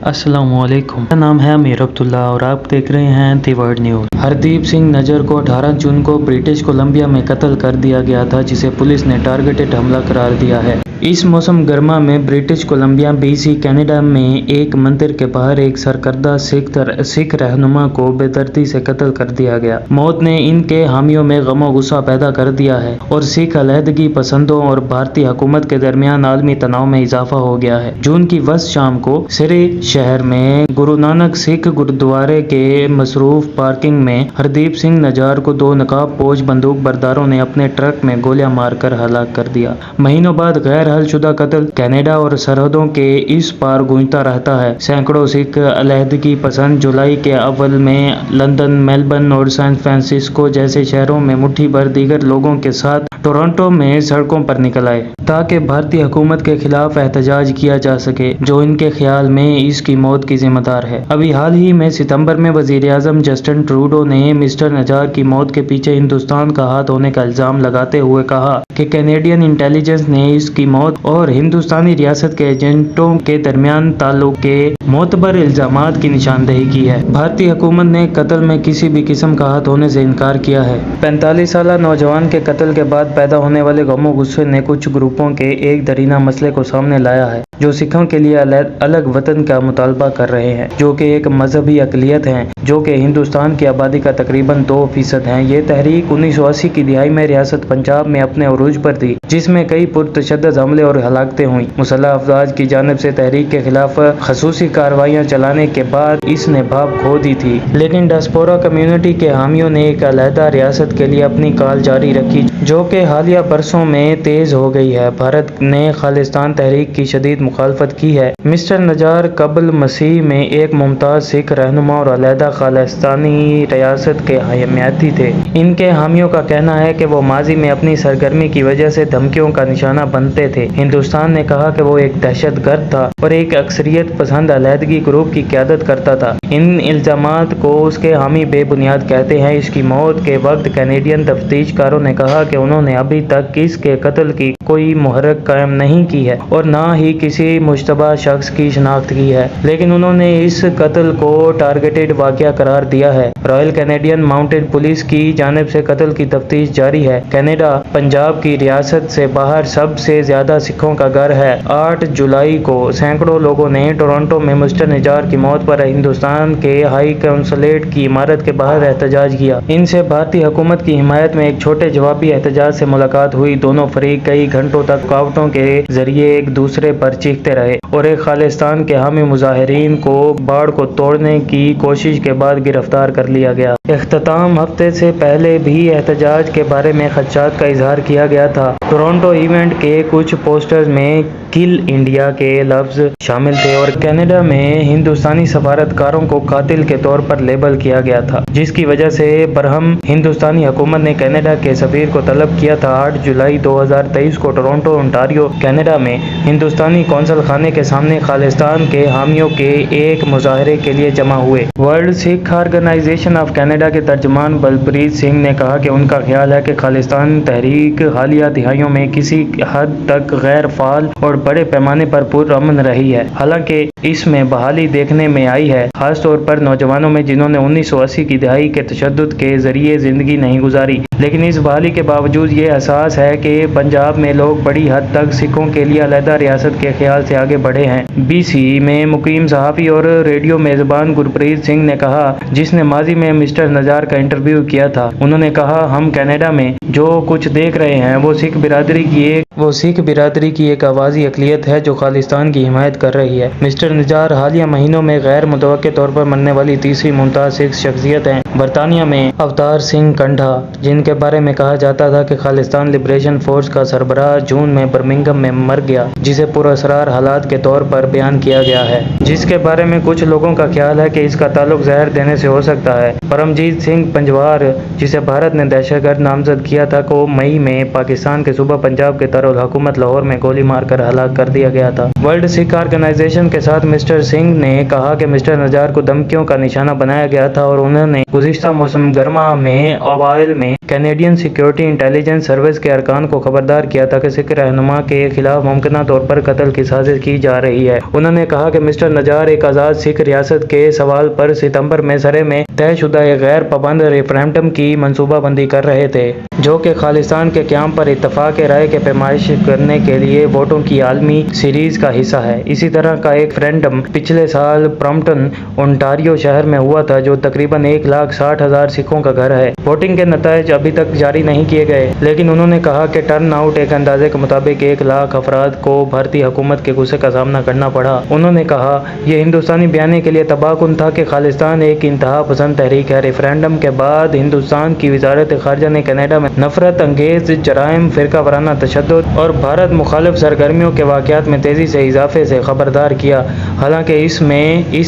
अस्सलाम वालेकुम। मेरा नाम है अमीर अब्दुल्ला और आप देख रहे हैं the world news. Hardeep Singh नजर को 18 जून को ब्रिटिश कोलंबिया में कत्ल कर दिया गया था, जिसे पुलिस ने टारगेटेड हमला करार दिया है। इस मौसम गर्मा में ब्रिटिश कोलंबिया बीसी कनाडा में एक मंदिर के बाहर एक सरकर्दा सिख रहनुमा को बेदर्दी से कत्ल कर दिया गया। मौत ने इनके हामियों में गमो गुस्सा पैदा कर दिया है और सिख अलहदगी पसंदों और भारतीय हुकूमत के दरमियान आलमी तनाव में इजाफा हो गया है। जून की वस्त शाम को सिरे शहर में गुरु नानक सिख गुरुद्वारे के मसरूफ पार्किंग में हरदीप सिंह नजार को दो नकाबपोश बंदूक बरदारों ने अपने ट्रक में गोलियां मारकर हलाक कर दिया। महीनों बाद गैर हलशुदा कत्ल कनाडा और सरहदों के इस पार गूंजता रहता है। सैकड़ों सिख अलहदगी पसंद जुलाई के अव्वल में लंदन, मेलबर्न और सैन फ्रांसिस्को जैसे शहरों में मुट्ठी भर दीगर लोगों के साथ टोरंटो में सड़कों पर निकल आए ताकि भारतीय हुकूमत के खिलाफ एहतजाज किया जा सके, जो इनके ख्याल में इसकी मौत की जिम्मेदार है। अभी हाल ही में सितंबर में वजीर आजम जस्टिन ट्रूडो ने मिस्टर नजार की मौत के पीछे हिंदुस्तान का हाथ होने का इल्जाम लगाते हुए कहा कि कैनेडियन इंटेलिजेंस ने इसकी मौत और हिंदुस्तानी रियासत के एजेंटों के दरमियान ताल्लुक के मोतबर इल्जामात की निशानदेही की है। भारतीय हुकूमत ने कत्ल में किसी भी किस्म का हाथ होने से इनकार किया है। 45 साल नौजवान के कत्ल के बाद पैदा होने वाले गमो गुस्से ने कुछ ग्रुपों के एक दरीना मसले को सामने लाया है, जो सिखों के लिए अलग वतन का मुतालबा कर रहे हैं, जो कि एक मजहबी अकलियत है, जो कि हिंदुस्तान की आबादी का तकरीबन 2% है। ये तहरीक 1980 की दिहाई में रियासत पंजाब में अपने उरूज पर थी, जिसमें कई पुरतशद्दद हमले और हलाकतें हुई। मुसल्लह अफवाज की जानिब से तहरीक के खिलाफ खसूसी कार्रवाइयां चलाने के बाद इसने भाप खो दी थी, लेकिन डायस्पोरा कम्युनिटी के हामियों ने एक अलहदा रियासत के लिए अपनी कॉल जारी रखी, जो कि हालिया बरसों में तेज हो गई है। भारत ने खालिस्तान तहरीक की शदीद मुखालफत की है। मिस्टर नजार कबल मसीह में एक मुमताज सिख रहनुमा और अलहदा खालिस्तानी रियासत के हमायती थे। इनके हामियों का कहना है कि वो माजी में अपनी सरगर्मी की वजह से धमकियों का निशाना बनते थे। हिंदुस्तान ने कहा कि वो एक दहशतगर्द था और एक अक्सरियत पसंद अलहदगी ग्रुप की क़यादत करता था। इन इल्जामात को उसके हामी बेबुनियाद कहते हैं। इसकी मौत के वक्त कैनेडियन तफ्तीशकारों ने कहा कि उन्होंने अभी तक इसके कत्ल की कोई मुहर्रक कायम नहीं की है और न ही किसी मुश्तबा शख्स की शनाख्त की है, लेकिन उन्होंने इस कत्ल को टारगेटेड वाक़या करार दिया है। रॉयल कैनेडियन माउंटेड पुलिस की जानिब से कत्ल की तफ्तीश जारी है। कनाडा पंजाब की रियासत से बाहर सबसे ज्यादा सिखों का घर है। 8 जुलाई को सैकड़ों लोगों ने टोरंटो में मिस्टर नजार की मौत पर हिंदुस्तान के हाई कौंसलेट की इमारत के बाहर एहतजाज किया। इनसे भारतीय हुकूमत की हिमायत में एक छोटे जवाबी एहतजाज से मुलाकात हुई। दोनों फरीक कई घंटों तक रुकावटों के जरिए एक दूसरे पर चीखते रहे और एक खालिस्तान के हामी मुजाहिरीन को बाड़ को तोड़ने की कोशिश के बाद गिरफ्तार कर लिया गया। इख्तिताम हफ्ते से पहले भी एहतजाज के बारे में खदशात का इजहार किया गया था। टोरंटो इवेंट के कुछ पोस्टर्स में किल इंडिया के लफ्ज शामिल थे और कनाडा में हिंदुस्तानी सफारतकारों को कातिल के तौर पर लेबल किया गया था, जिसकी वजह से बरहम हिंदुस्तानी हुकूमत ने कनाडा के सफीर को तलब किया था। 8 जुलाई 2023 को टोरंटो ओंटारियो कनाडा में हिंदुस्तानी कौंसल खाने के सामने खालिस्तान के हामियों के एक मुजाहरे के लिए जमा हुए। World Sikh organization of Canada के तर्जुमान बलप्रीत सिंह ने कहा कि उनका ख्याल है कि खालिस्तान तहरीक हालिया दिहाइयों में किसी हद तक गैर फाल और बड़े पैमाने पर पुरअमन रही है। हालांकि इसमें बहाली देखने में आई है, खासतौर पर नौजवानों में जिन्होंने 1980 की दिहाई के तशद्दुद के जरिए जिंदगी नहीं गुजारी। लेकिन इस बहाली के बावजूद ये एहसास है कि पंजाब में लोग बड़ी हद तक सिखों के लिए अलहदा रियासत के ख्याल से आगे बढ़े हैं। बीसी में मुकीम सहाफ़ी और रेडियो मेज़बान गुरप्रीत सिंह ने कहा, जिसने माजी में मिस्टर नजार का इंटरव्यू किया था, उन्होंने कहा, हम कनाडा में जो कुछ देख रहे हैं वो सिख बिरादरी की एक आवाज़ी अक़लियत है जो खालिस्तान की हिमायत कर रही है। मिस्टर नजार हालिया महीनों में गैर मुतवक्के तौर पर मरने वाली तीसरी मुमताज़ सिख शख्सियत हैं। बरतानिया में अवतार सिंह कंठा, जिनके बारे में कहा जाता था कि खालिस्तान लिबरेशन फोर्स का सरबराह जून में बर्मिंघम में मर गया, जिसे पुरअसरार हालात के तौर पर बयान किया गया है, जिसके बारे में कुछ लोगों का ख्याल है कि इसका ताल्लुक जहर देने से हो सकता है। परमजीत सिंह पंजवार, जिसे भारत ने दहशतगर्द नामजद किया था, को मई में पाकिस्तान के सूबा पंजाब के دارالحکومت لاہور میں گولی مار کر ہلاک کر دیا گیا تھا۔ ورلڈ سکھ آرگنائزیشن کے ساتھ مسٹر سنگھ نے کہا کہ مسٹر نجار کو دھمکیوں کا نشانہ بنایا گیا تھا اور انہوں نے گزشتہ موسم گرما میں اوائل میں کینیڈین سیکیورٹی انٹیلیجنس سروس کے ارکان کو خبردار کیا تھا کہ سکھ رہنما کے خلاف ممکنہ طور پر قتل کی سازش کی جا رہی ہے۔ انہوں نے کہا کہ مسٹر نجار ایک آزاد سکھ ریاست کے سوال پر ستمبر میں سرے میں طے شدہ ایک غیر پابند ریفرینڈم کی منصوبہ بندی کر رہے تھے، جو کہ خالصتان کے قیام پر اتفاق رائے کی پیمائش کرنے کے لیے ووٹوں کی عالمی سیریز کا حصہ ہے۔ اسی طرح کا ایک ریفرینڈم پچھلے سال برمپٹن، اونٹاریو شہر میں ہوا تھا، جو تقریباً 1,60,000 سکھوں کا گھر ہے۔ ووٹنگ کے نتائج ابھی تک جاری نہیں کیے گئے، لیکن انہوں نے کہا کہ ٹرن آؤٹ ایک اندازے کے مطابق 1,00,000 افراد کو بھارتی حکومت کے غصے کا سامنا کرنا پڑا۔ انہوں نے کہا، یہ ہندوستانی بیانیے کے لیے تباہ کن تھا کہ خالصتان ایک انتہا پسند تحریک ہے۔ ریفرینڈم کے بعد ہندوستان کی وزارت خارجہ نے کینیڈا میں نفرت انگیز جرائم، فرقہ وارانہ تشدد اور بھارت مخالف سرگرمیوں کے واقعات میں تیزی سے اضافے سے خبردار کیا۔ حالانکہ اس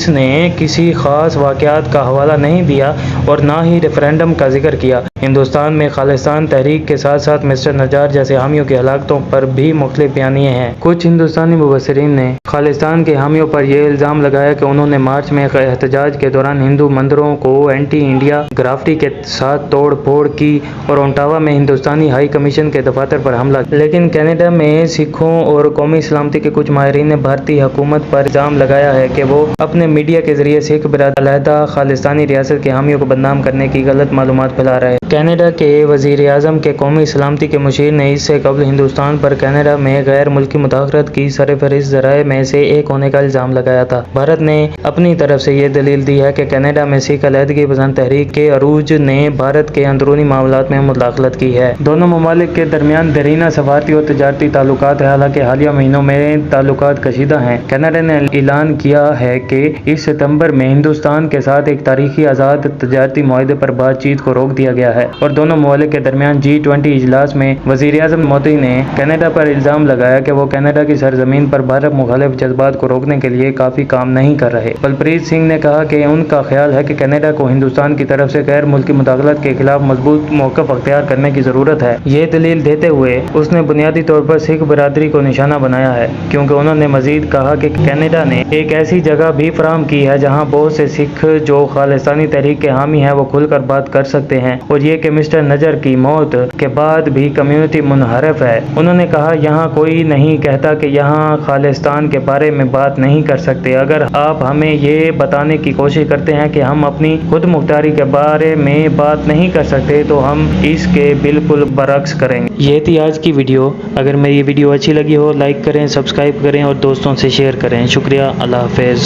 نے کسی خاص واقعات کا حوالہ نہیں دیا اور نہ ہی ریفرینڈم کا ذکر کیا۔ ہندوستان میں خالصتان تحریک کے ساتھ ساتھ مسٹر نجار جیسے حامیوں کی ہلاکتوں پر بھی مختلف بیانیے ہیں۔ کچھ ہندوستانی مبصرین نے خالصتان کے حامیوں پر یہ الزام لگایا کہ انہوں نے مارچ میں احتجاج کے دوران ہندو مندروں کو اینٹی انڈیا گرافٹی کے ساتھ توڑ پھوڑ کی اور اوٹاوا میں ہندوستانی ہائی کمیشن کے دفاتر پر حملہ کیا۔ لیکن کینیڈا میں سکھوں اور قومی سلامتی کے کچھ ماہرین نے بھارتی حکومت پر الزام لگایا ہے کہ وہ اپنے میڈیا کے ذریعے سکھ برادری علیحدہ خالصتانی ریاست کے حامیوں کو بدنام کرنے کی غلط معلومات پھیلا رہے ہیں۔ کینیڈا کے وزیر اعظم کے قومی سلامتی کے مشیر نے اس سے قبل ہندوستان پر کینیڈا میں غیر ملکی مداخلت کی سرفہرست ذرائع میں سے ایک ہونے کا الزام لگایا تھا۔ بھارت نے اپنی طرف سے یہ دلیل دی ہے کہ کینیڈا میں سکھ علیحدگی پسند تحریک کے عروج نے بھارت کے اندرونی معاملات میں مداخلت کی ہے۔ دونوں ممالک کے درمیان دیرینہ سفارتی اور تجارتی تعلقات ہیں، حالانکہ حالیہ مہینوں میں تعلقات کشیدہ ہیں۔ کینیڈا نے اعلان کیا ہے کہ اس ستمبر میں ہندوستان کے ساتھ ایک تاریخی آزاد تجارتی معاہدے پر بات چیت کو روک دیا گیا ہے اور دونوں ممالک کے درمیان G20 اجلاس میں وزیر اعظم مودی نے کینیڈا پر الزام لگایا کہ وہ کینیڈا کی سرزمین پر بھارت مخالف جذبات کو روکنے کے لیے کافی کام نہیں کر رہے۔ بلپریت سنگھ نے کہا کہ ان کا خیال ہے کہ کینیڈا کو ہندوستان کی طرف سے غیر ملکی مداخلت کے خلاف مضبوط موقف اختیار کرنے کی ضرورت ہے۔ یہ دلیل دیتے ہوئے اس نے بنیادی طور پر سکھ برادری کو نشانہ بنایا ہے، کیونکہ انہوں نے مزید کہا کہ کینیڈا نے ایک ایسی جگہ بھی فراہم کی ہے جہاں بہت سے سکھ جو خالصتانی تحریک کے حامی ہیں وہ کھل کر بات کر سکتے ہیں، اور یہ کہ مسٹر نجار کی موت کے بعد بھی کمیونٹی منحرف ہے۔ انہوں نے کہا، یہاں کوئی نہیں کہتا کہ یہاں خالصتان کے بارے میں بات نہیں کر سکتے۔ اگر آپ ہمیں یہ بتانے کی کوشش کرتے ہیں کہ ہم اپنی خود مختاری کے بارے میں بات نہیں کر سکتے تو ہم اس کے بالکل برعکس کریں گے۔ یہ تھی آج کی ویڈیو۔ اگر میری ویڈیو اچھی لگی ہو، لائک کریں، سبسکرائب کریں اور دوستوں سے شیئر کریں۔ شکریہ، اللہ حافظ۔